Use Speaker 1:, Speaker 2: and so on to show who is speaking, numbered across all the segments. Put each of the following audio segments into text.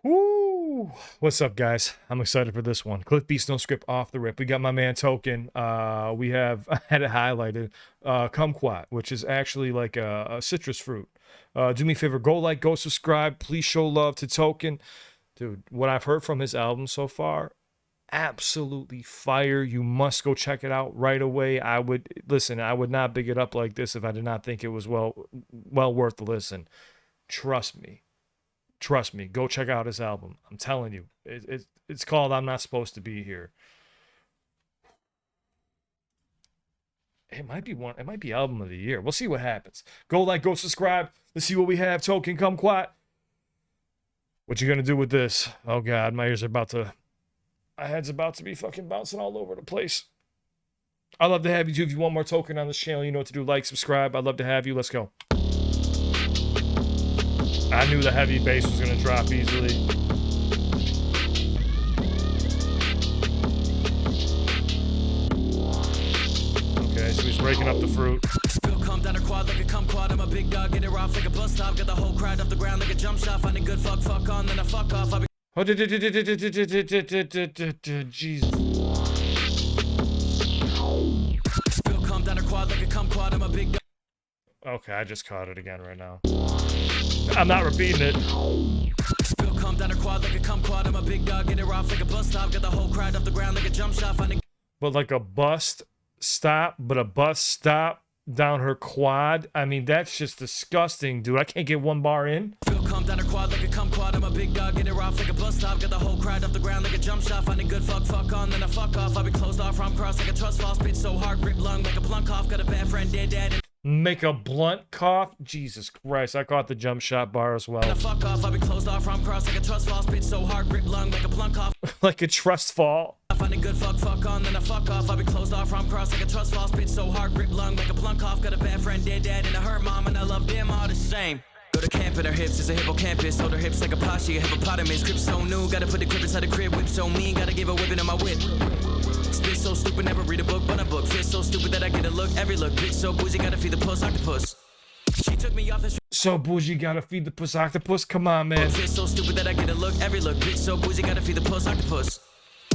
Speaker 1: Woo! What's up, guys? I'm excited for this one. CliffBeats, no script, off the rip. We got my man Token. We have I had it highlighted. Kumquat, which is actually like a citrus fruit. Do me a favor, go like, go subscribe. Please show love to Token, dude. What I've heard from his album so far, absolutely fire. You must go check it out right away. I would not big it up like this if I did not think it was well worth the listen. Trust me. Trust me, go check out his album. I'm telling you, it's called "I'm Not Supposed to Be Here." It might be album of the year. We'll see what happens. Go like, go subscribe. Let's see what we have. Token, Kumquat. What you gonna do with this? Oh God, my head's about to be fucking bouncing all over the place. I'd love to have you too. If you want more Token on this channel, you know what to do. Like, subscribe. I'd love to have you. Let's go. I knew the heavy bass was going to drop easily. Okay, so he's breaking up the fruit.
Speaker 2: Spill come down a quad like a kumquat. I'm a big dog, get it off like a bus stop. Got the whole crowd off the ground like a jump shot. Find a good fuck on, then I fuck off.
Speaker 1: Oh, Jesus.
Speaker 2: Spill come down a quad like a kumquat. I'm a big dog.
Speaker 1: Okay, I just caught it again right now. I'm not repeating it.
Speaker 2: Spill come down a quad like a kumquat. I'm a big dog, get it off like a bus stop. Got the whole crowd off the ground like a jump shot.
Speaker 1: But like a bust stop down her quad. I mean, that's just disgusting, dude. I can't get one bar in.
Speaker 2: Spill come down a quad like a kumquat. I'm a big dog, get it off like a bus stop. Got the whole crowd off the ground like a jump shot. Find a good fuck on, then I fuck off. I be closed off from cross like a trust fall. Spit so hard, grip lung, make a plunk off. Got a bad friend, dead dad.
Speaker 1: Make a blunt cough. Jesus Christ, I caught the jump shot bar as well.
Speaker 2: Fuck off, I be closed off from cross like a trust fall. Spit so hard, grip lung, make a plunk off.
Speaker 1: Like a trust fall.
Speaker 2: I find a good fuck on, then I fuck off. I be closed off from cross like a trust fall. Spit so hard, grip lung, make a plunk off. Got a bad friend, dead dad, and I hurt mom, and I love them all the same. Go to camp and her hips is a hippocampus. Hold her hips like a poshy, a hippopotamus. Crib so new, gotta put the crib inside the crib. Whip so mean, gotta give a whipping in my whip. Spit so stupid, never read a book, but a book. Fist so stupid that I get a look, every look. Bitch so bougie, gotta feed the puss, octopus. She took me off the
Speaker 1: so bougie, gotta feed the puss, octopus. Come on, man.
Speaker 2: Fist so stupid that I get a look, every look. Bitch so bougie, gotta feed the puss, octopus.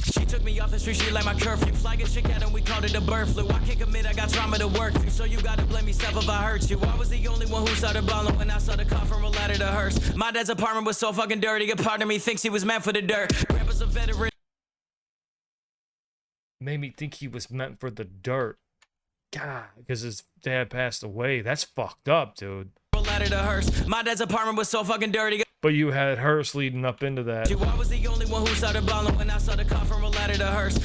Speaker 2: She took me off the street, she like my curfew. Flagging shit at him, we called it a bird flu. I can't commit, I got trauma to work through. So you gotta blame yourself if I hurt you. I was the only one who started balling when I saw the car from a ladder to hearse. My dad's apartment was so fucking dirty, a part of me thinks he was meant for the dirt. Grandpa's a veteran.
Speaker 1: Made me think he was meant for the dirt. God, because his dad passed away. That's fucked up, dude.
Speaker 2: Ladder to hearse. My dad's apartment was so fucking dirty.
Speaker 1: But you had hearse leading up into that.
Speaker 2: I was the only one who started balling when I saw the car from a ladder to hearse.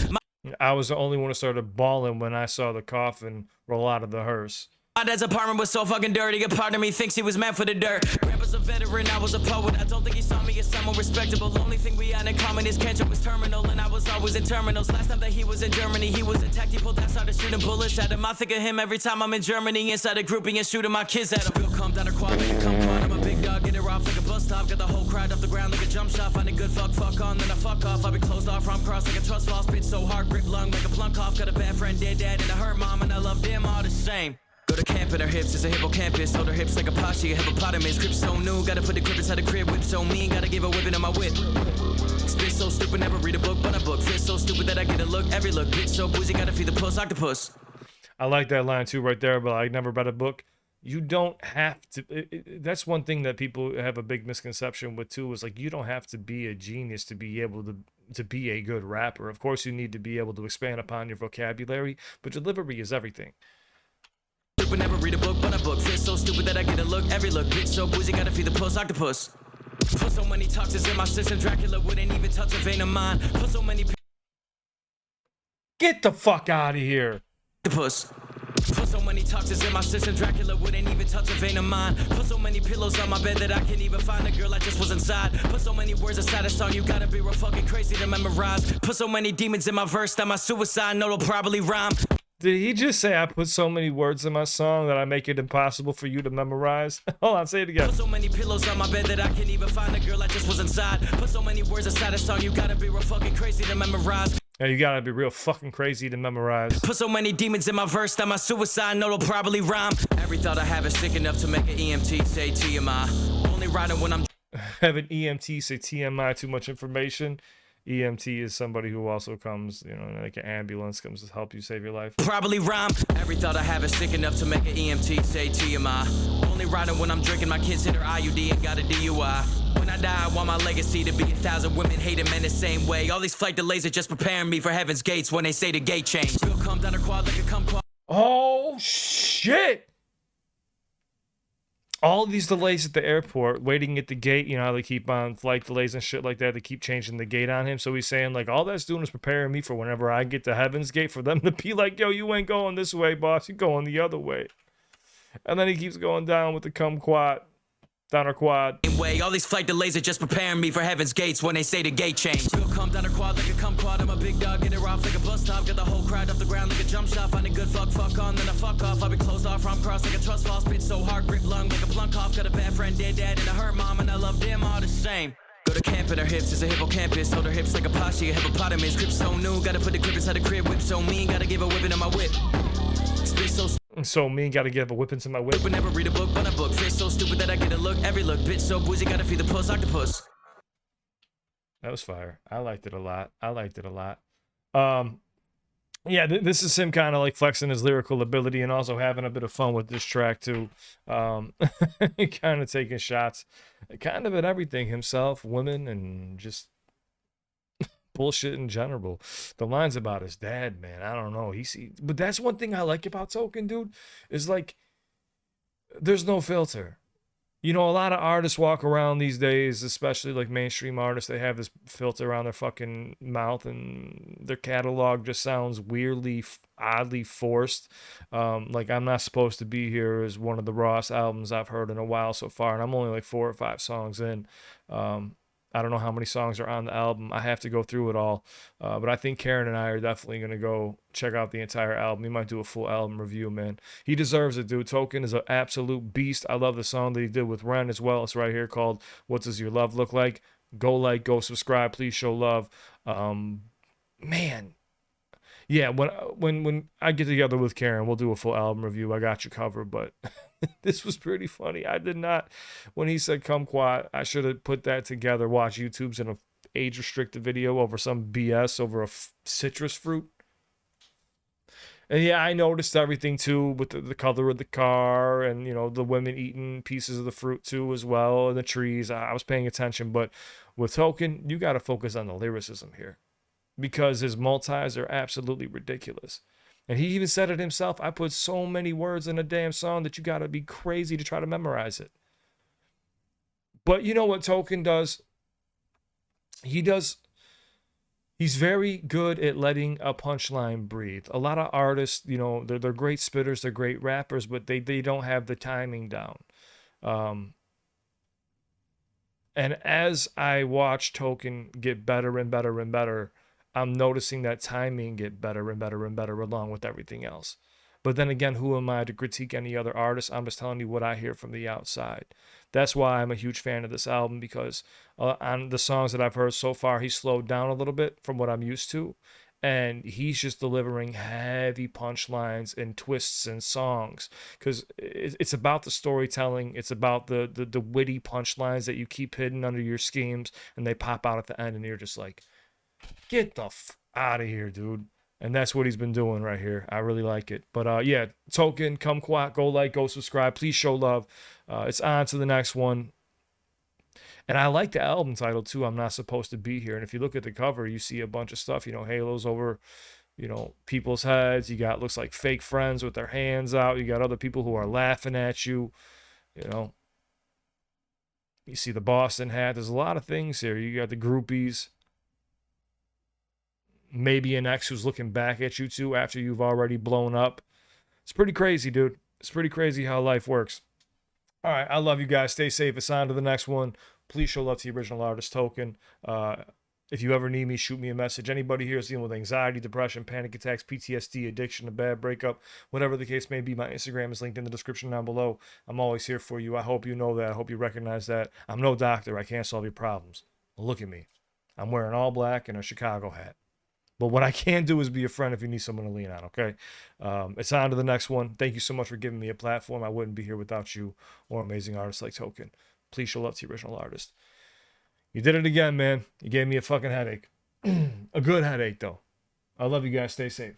Speaker 1: I was the only one who started bawling when I saw the coffin roll out of the hearse.
Speaker 2: My dad's apartment was so fucking dirty, a part of me thinks he was meant for the dirt. Grandpa's a veteran, I was a poet. I don't think he saw me as someone respectable. Only thing we had in common is cancer was terminal, and I was always in terminals. Last time that he was in Germany, he was attacked. He pulled out, started shooting bullets at him. I think of him every time I'm in Germany, inside a grouping and shooting my kids at him. Bill come down a quad like a kumquat. I'm a big dog, get it off like a bus stop. Got the whole crowd off the ground like a jump shot. Find a good fuck on, then I fuck off. I be closed off from cross like a trust fall. Spit so hard, grip lung, make a plunk off. Got a bad friend, dead dad, and I hurt mom, and I love them all the same. Go to camp and her hips is a hippocampus. Hold her hips like a poshy, a hippopotamus. Crib so new, gotta put the crib inside the crib. Whip so mean, gotta give a whipping in my whip. Spit so stupid, never read a book, but a book. Fist so stupid that I get a look, every look. Bitch so bougie, gotta feed the puss, octopus.
Speaker 1: I like that line too right there, but I never read a book. You don't have to. That's one thing that people have a big misconception with too, is like you don't have to be a genius to be able to be a good rapper. Of course, you need to be able to expand upon your vocabulary, but delivery is everything.
Speaker 2: Stupid, never read a book, but a book. Fist so stupid that I get a look, every look. Bitch so bougie, gotta feed the puss, octopus. Put so many toxins in my system, Dracula wouldn't even touch a vein of mine. Put so many.
Speaker 1: Get the fuck out of here.
Speaker 2: Octopus. Put so many toxins in my system, Dracula wouldn't even touch a vein of mine. Put so many pillows on my bed that I can't even find a girl I just was inside. Put so many words inside a song, you gotta be real fucking crazy to memorize. Put so many demons in my verse that my suicide note will probably rhyme.
Speaker 1: Did he just say I put so many words in my song that I make it impossible for you to memorize? Hold on, say it again.
Speaker 2: Put so many pillows on my bed that I can't even find a girl I just was inside. Put so many words inside a song, you gotta be real fucking crazy to memorize.
Speaker 1: Yeah, you gotta be real fucking crazy to memorize.
Speaker 2: Put so many demons in my verse that my suicide note will probably rhyme. Every thought I have is sick enough to make an EMT say TMI. Only writing when I'm
Speaker 1: have an EMT say TMI, too much information. EMT is somebody who also comes, you know, like an ambulance comes to help you save your life.
Speaker 2: Probably rhyme. Every thought I have is sick enough to make an EMT say TMI. Only riding when I'm drinking, my kids hit her IUD and got a DUI. When I die, I want my legacy to be 1,000 women hating men the same way. All these flight delays are just preparing me for heaven's gates when they say the gate change. We'll come down a quad like a kumquat.
Speaker 1: Oh, shit. All these delays at the airport, waiting at the gate, you know how they keep on flight delays and shit like that. They keep changing the gate on him. So he's saying, like, all that's doing is preparing me for whenever I get to heaven's gate for them to be like, yo, you ain't going this way, boss. You're going the other way. And then he keeps going down with the kumquat, down our quad.
Speaker 2: Way. All these flight delays are just preparing me for heaven's gates when they say the gate change. We'll come down a quad like a kumquat. I'm a big dog, get it off like a bus stop. Got the whole crowd off the ground like a jump shot. Find a good fuck on, then I fuck off. I've been closed off from cross like a trust fall. Spit so hard, grip lung like a plunk off. Got a bad friend, dead dad, and a hurt mom, and I love them all the same. Go to camp in her hips, is a hippocampus. Hold her hips like a poshy, a hippopotamus. Grip so new, gotta put the grip inside the crib. Whip so mean, gotta give a whipping in my whip. Spit
Speaker 1: so mean, gotta give a whipping to my whip.
Speaker 2: Would never read a book, but a book. Fist so stupid that I get a look. Every look, bitch so bougie, gotta feed the puss, octopus.
Speaker 1: That was fire. I liked it a lot. Yeah, this is him kind of like flexing his lyrical ability and also having a bit of fun with this track too. Kind of taking shots, kind of at everything, himself, women, and just bullshit in general. The lines about his dad, man, I don't know. But that's one thing I like about Token, dude, is like there's no filter. You know, a lot of artists walk around these days, especially like mainstream artists, they have this filter around their fucking mouth and their catalog just sounds weirdly, oddly forced. Like I'm Not Supposed to Be Here is one of the rawest albums I've heard in a while so far, and I'm only like 4 or 5 songs in. I don't know how many songs are on the album. I have to go through it all. But I think Karen and I are definitely going to go check out the entire album. He might do a full album review, man. He deserves it, dude. Token is an absolute beast. I love the song that he did with Ren as well. It's right here called What Does Your Love Look Like? Go like, go subscribe. Please show love. Man. Yeah, when I get together with Karen, we'll do a full album review. I got you covered, but this was pretty funny. I did not, when he said kumquat, I should have put that together, watch YouTube's in a age-restricted video over some BS over a citrus fruit. And yeah, I noticed everything too with the color of the car and, you know, the women eating pieces of the fruit too as well, and the trees. I was paying attention, but with Token, you got to focus on the lyricism here because his multis are absolutely ridiculous. And he even said it himself. I put so many words in a damn song that you got to be crazy to try to memorize it. But you know what Token does? He's very good at letting a punchline breathe. A lot of artists, you know, they're great spitters, they're great rappers, but they don't have the timing down. And as I watch Token get better and better and better, I'm noticing that timing get better and better and better along with everything else. But then again, who am I to critique any other artist? I'm just telling you what I hear from the outside. That's why I'm a huge fan of this album, because on the songs that I've heard so far, he's slowed down a little bit from what I'm used to. And he's just delivering heavy punchlines and twists and songs, because it's about the storytelling. It's about the witty punchlines that you keep hidden under your schemes, and they pop out at the end, and you're just like, get the out of here, dude. And that's what he's been doing right here. I really like it. But yeah, Token, kumquat, go like, go subscribe. Please show love. It's on to the next one. And I like the album title too, I'm Not Supposed to Be Here. And if you look at the cover, you see a bunch of stuff, you know, halos over, you know, people's heads. You got, looks like fake friends with their hands out. You got other people who are laughing at you, you know. You see the Boston hat. There's a lot of things here. You got the groupies. Maybe an ex who's looking back at you too after you've already blown up. It's pretty crazy, dude. It's pretty crazy how life works. All right, I love you guys. Stay safe. It's on to the next one. Please show love to the original artist, Token. If you ever need me, shoot me a message. Anybody here is dealing with anxiety, depression, panic attacks, PTSD, addiction, a bad breakup, whatever the case may be, my Instagram is linked in the description down below. I'm always here for you. I hope you know that. I hope you recognize that. I'm no doctor. I can't solve your problems. Look at me. I'm wearing all black and a Chicago hat. But what I can do is be a friend if you need someone to lean on, okay? It's on to the next one. Thank you so much for giving me a platform. I wouldn't be here without you or amazing artists like Token. Please show love to the original artist. You did it again, man. You gave me a fucking headache. A good headache, though. I love you guys. Stay safe.